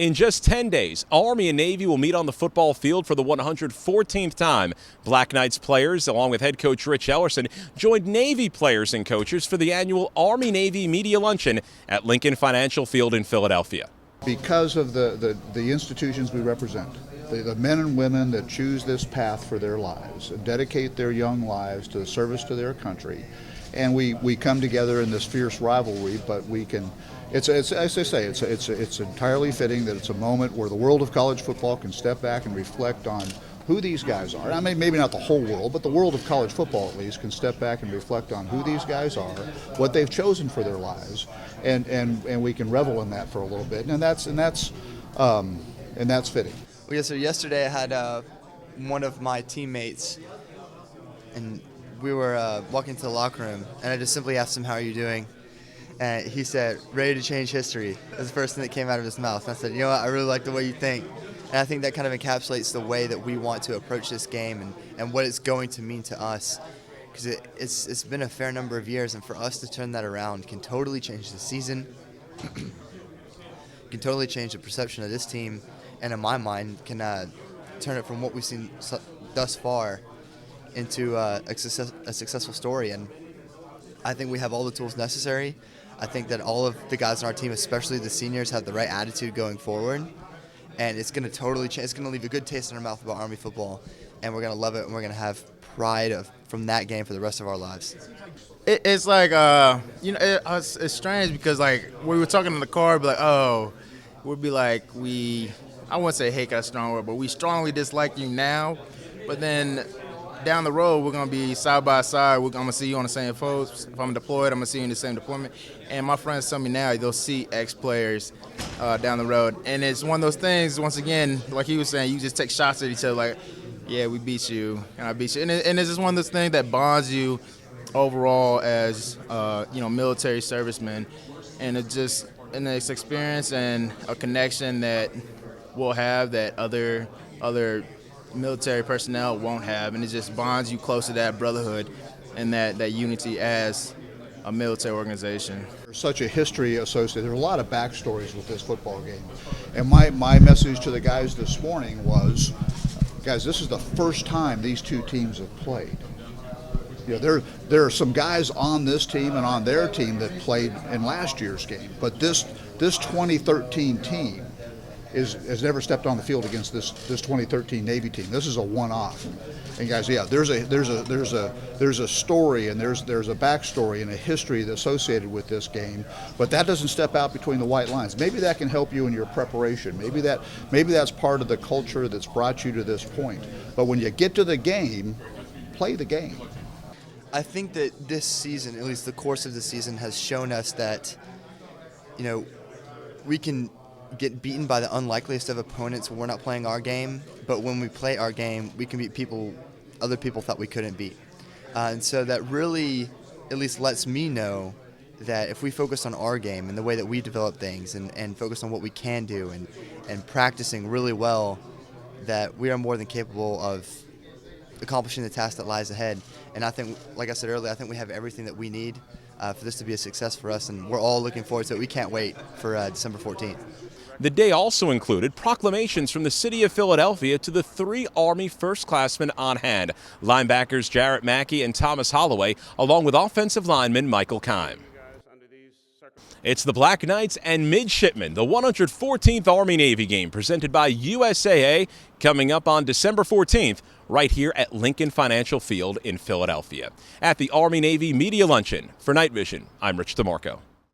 In just 10 days, Army and Navy will meet on the football field for the 114th time. Black Knights players, along with head coach Rich Ellerson, joined Navy players and coaches for the annual Army-Navy Media Luncheon at Lincoln Financial Field in Philadelphia. Because of the institutions we represent, the men and women that choose this path for their lives, dedicate their young lives to the service to their country, and we come together in this fierce rivalry, but we can. It's as I say, it's entirely fitting that it's a moment where the world of college football can step back and reflect on who these guys are. I mean, maybe not the whole world, but the world of college football at least can step back and reflect on who these guys are, what they've chosen for their lives, and we can revel in that for a little bit, and that's fitting. Well, yeah, so yesterday I had one of my teammates, and we were walking to the locker room, and I just simply asked him, "How are you doing?" And he said, "Ready to change history." That's the first thing that came out of his mouth. And I said, "You know what, I really like the way you think." And I think that kind of encapsulates the way that we want to approach this game and what it's going to mean to us. Because it's been a fair number of years, and for us to turn that around can totally change the season, can totally change the perception of this team, and in my mind can turn it from what we've seen thus far into a successful story. And I think we have all the tools necessary. I think that all of the guys on our team, especially the seniors, have the right attitude going forward. And it's going to totally change. It's going to leave a good taste in our mouth about Army football. And we're going to love it, and we're going to have pride from that game for the rest of our lives. It's like, it's strange because, like, we were talking in the car, we'd be like, I wouldn't say hate got a strong word, but we strongly dislike you now. But then down the road, we're going to be side by side. I'm going to see you on the same post. If I'm deployed, I'm going to see you in the same deployment. And my friends tell me now they'll see ex-players down the road. And it's one of those things, once again, like he was saying, you just take shots at each other like, yeah, we beat you, and I beat you. And it's just one of those things that bonds you overall as, military servicemen. And it's just an experience and a connection that we'll have that other military personnel won't have, and it just bonds you close to that brotherhood and that unity as a military organization. There's such a history associated. There are a lot of backstories with this football game, and my message to the guys this morning was, guys, this is the first time these two teams have played. You know, there are some guys on this team and on their team that played in last year's game, but this 2013 team has never stepped on the field against this 2013 Navy team. This is a one-off. And guys, yeah, there's a story, and there's a backstory and a history associated with this game, but that doesn't step out between the white lines. Maybe that can help you in your preparation. Maybe that's part of the culture that's brought you to this point. But when you get to the game, play the game. I think that this season, at least the course of the season, has shown us that, we can get beaten by the unlikeliest of opponents when we're not playing our game, but when we play our game, we can beat people other people thought we couldn't beat. And so that really at least lets me know that if we focus on our game and the way that we develop things and focus on what we can do and practicing really well, that we are more than capable of accomplishing the task that lies ahead. And I think, like I said earlier, I think we have everything that we need for this to be a success for us, and we're all looking forward to it. We can't wait for December 14th. The day also included proclamations from the city of Philadelphia to the 3 Army first-classmen on hand, linebackers Jarrett Mackey and Thomas Holloway, along with offensive lineman Michael Kime. It's the Black Knights and Midshipmen, the 114th Army-Navy game presented by USAA, coming up on December 14th, right here at Lincoln Financial Field in Philadelphia. At the Army-Navy Media Luncheon, for Night Vision, I'm Rich DeMarco.